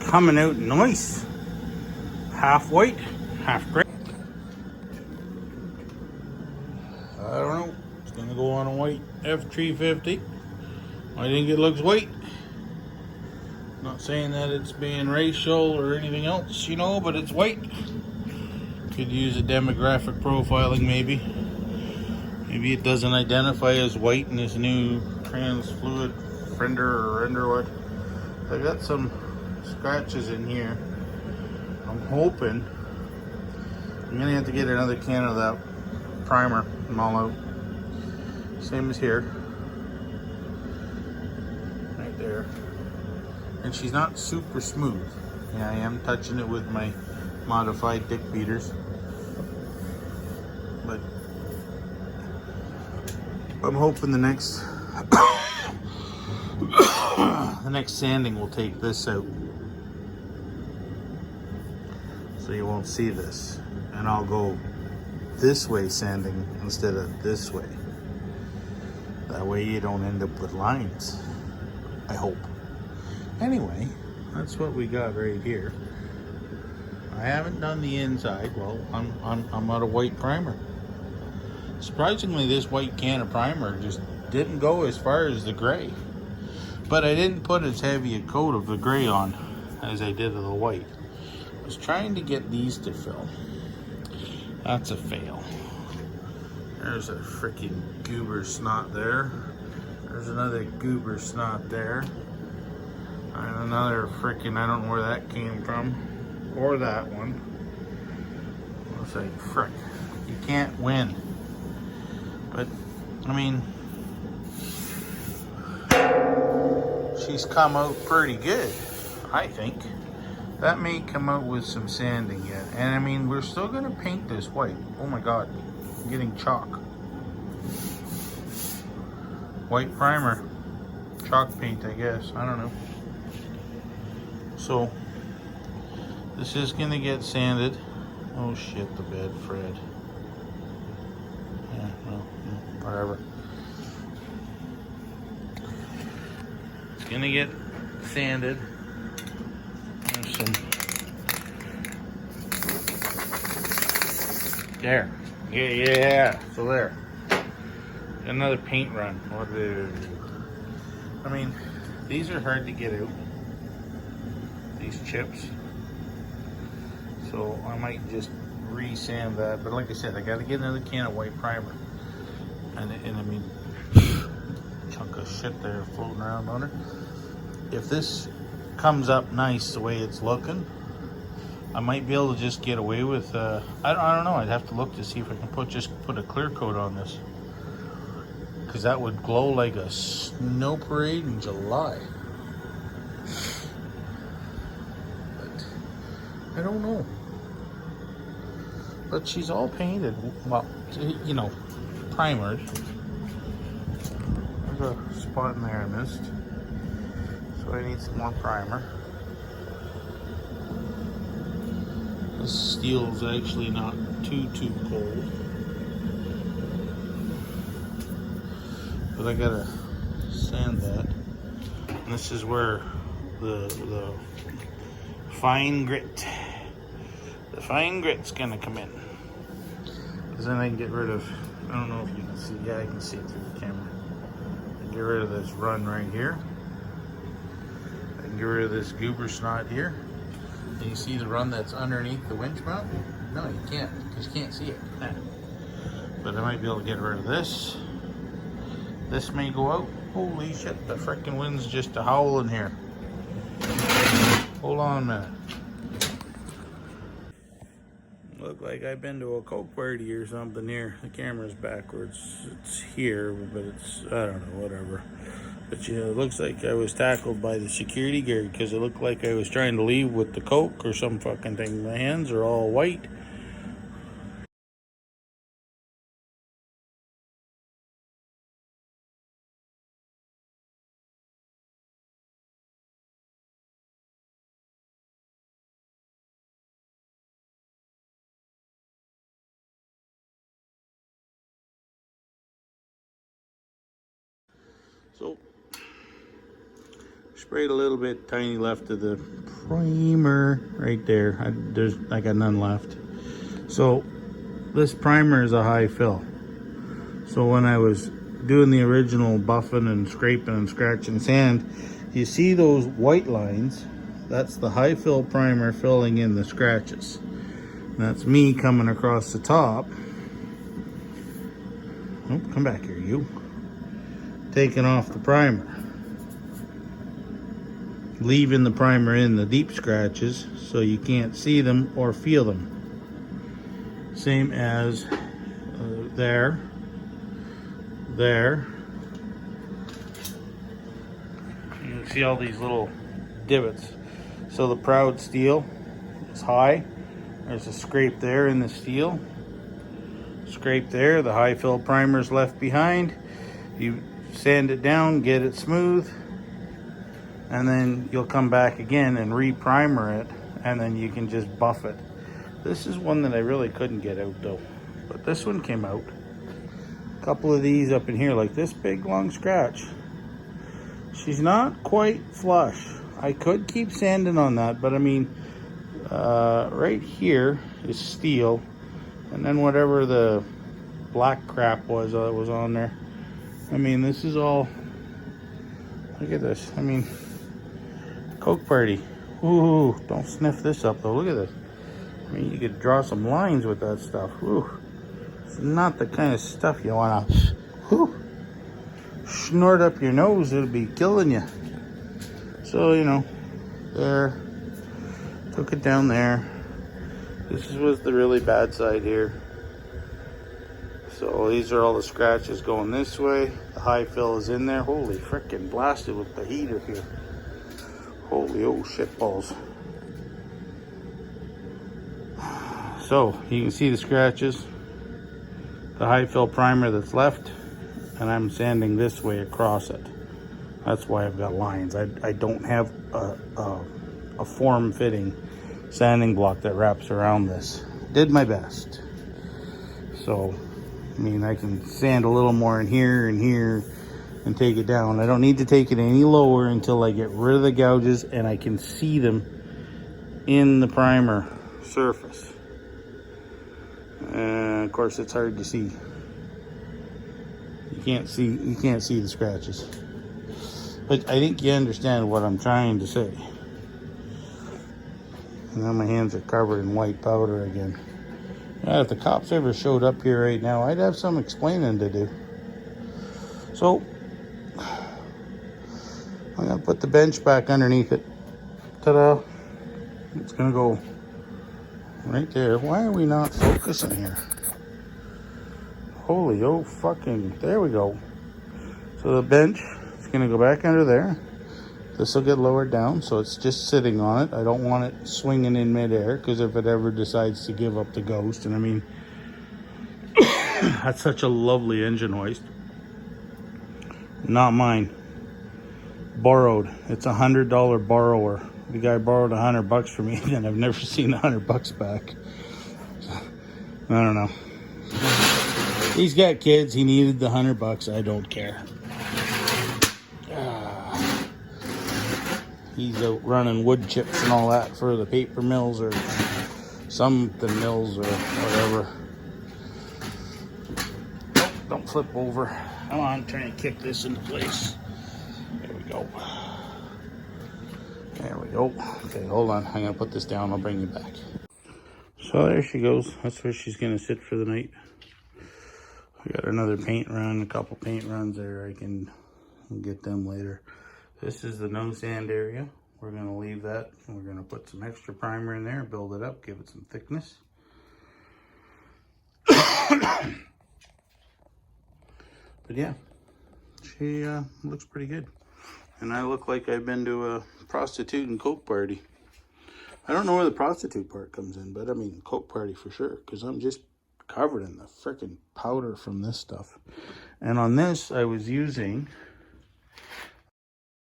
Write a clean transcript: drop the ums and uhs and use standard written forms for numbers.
coming out nice. Half white, half gray. I don't know. It's gonna go on a white F350. I think it looks white. Not saying that it's being racial or anything else, you know, but it's white. Could use a demographic profiling maybe. Maybe it doesn't identify as white in this new trans fluid fender or render what. I got some scratches in here. I'm hoping I'm gonna have to get another can of that primer and all out. Same as here. Right there. And she's not super smooth. Yeah, I am touching it with my modified dick beaters. But I'm hoping the next the next sanding will take this out. So you won't see this. And I'll go this way sanding instead of this way. That way you don't end up with lines. I hope. Anyway, that's what we got right here. I haven't done the inside. Well, I'm out of white primer. Surprisingly, this white can of primer just didn't go as far as the gray. But I didn't put as heavy a coat of the gray on as I did of the white. I was trying to get these to fill. That's a fail. There's a freaking goober snot there. There's another goober snot there. And another freaking, I don't know where that came from. Or that one. It's like, frick. You can't win. But, I mean, she's come out pretty good, I think. That may come out with some sanding yet. And I mean, we're still gonna paint this white. Oh my God, I'm getting chalk. White primer. Chalk paint, I guess, I don't know. So, this is gonna get sanded. Oh shit, the bed, Fred. Yeah, well, whatever. It's gonna get sanded. There's some. There. Yeah. So there. Another paint run. What did it do? I mean, these are hard to get out. These chips. So I might just re-sand that. But like I said, I gotta get another can of white primer. And I mean, chunk of shit there floating around on it. If this comes up nice the way it's looking, I might be able to just get away with, I don't know, I'd have to look to see if I can put a clear coat on this. Because that would glow like a snow parade in July. But I don't know. But she's all painted, well, you know, primered. There's a spot in there I missed. So I need some more primer. This steel's actually not too cold. But I gotta sand that. And this is where the fine grit, the fine grit's gonna come in. Because then I can get rid of, I don't know if you can see, yeah, I can see it through the camera. I can get rid of this run right here. I can get rid of this goober snot here. And you see the run that's underneath the winch mount? No, you can't, because you can't see it. But I might be able to get rid of this. This may go out. Holy shit, the frickin' wind's just a howl in here. Hold on a minute. Look like I've been to a Coke party or something here. The camera's backwards. It's here, but it's, I don't know, whatever. But you know, it looks like I was tackled by the security guard because it looked like I was trying to leave with the Coke or some fucking thing. My hands are all white. So, Sprayed a little bit, tiny left of the primer right there. I got none left. So this primer is a high fill. So when I was doing the original buffing and scraping and scratching sand, you see those white lines? That's the high fill primer filling in the scratches. And that's me coming across the top. Oh, come back here, you. Taking off the primer. Leaving the primer in the deep scratches so you can't see them or feel them. Same as there. You can see all these little divots. So the proud steel is high. There's a scrape there in the steel. Scrape there. The high fill primer is left behind. You sand it down, get it smooth, and then you'll come back again and re-primer it, and then you can just buff it. This is one that I really couldn't get out though, but this one came out. A couple of these up in here, like this big long scratch. She's not quite flush. I could keep sanding on that, but I mean, right here is steel, and then whatever the black crap was on there. I mean, this is all, look at this. I mean, Coke Party. Ooh, don't sniff this up though. Look at this. I mean, you could draw some lines with that stuff. Ooh, it's not the kind of stuff you wanna snort up your nose. It'll be killing you. So, you know, there, took it down there. This was the really bad side here. So these are all the scratches going this way. The high fill is in there. Holy frickin' blasted with the heater here. Holy oh shit balls. So you can see the scratches. The high fill primer that's left. And I'm sanding this way across it. That's why I've got lines. I don't have a form-fitting sanding block that wraps around this. Did my best. So, I mean, I can sand a little more in here and here and take it down. I don't need to take it any lower until I get rid of the gouges and I can see them in the primer surface. And of course, it's hard to see. You can't see the scratches. But I think you understand what I'm trying to say. And now my hands are covered in white powder again. If the cops ever showed up here right now, I'd have some explaining to do. So, I'm gonna put the bench back underneath it. Ta-da! It's gonna go right there. Why are we not focusing here? Holy oh fucking, there we go. So the bench is gonna go back under there. This will get lowered down, so it's just sitting on it. I don't want it swinging in midair, because if it ever decides to give up the ghost, and I mean, that's such a lovely engine hoist. Not mine. Borrowed. It's $100 borrower. The guy borrowed $100 from me, and I've never seen $100 back. I don't know. He's got kids. He needed the $100. I don't care. He's out running wood chips and all that for the paper mills or something mills or whatever. Nope, don't flip over. Come on, trying to kick this into place. There we go. There we go. Okay, hold on. I'm going to put this down. I'll bring you back. So there she goes. That's where she's going to sit for the night. I got another paint run, a couple paint runs there. I can get them later. This is the no sand area. We're going to leave that. And we're going to put some extra primer in there, build it up, give it some thickness. But yeah, she looks pretty good. And I look like I've been to a prostitute and Coke party. I don't know where the prostitute part comes in, but I mean Coke party for sure, because I'm just covered in the freaking powder from this stuff. And on this, I was using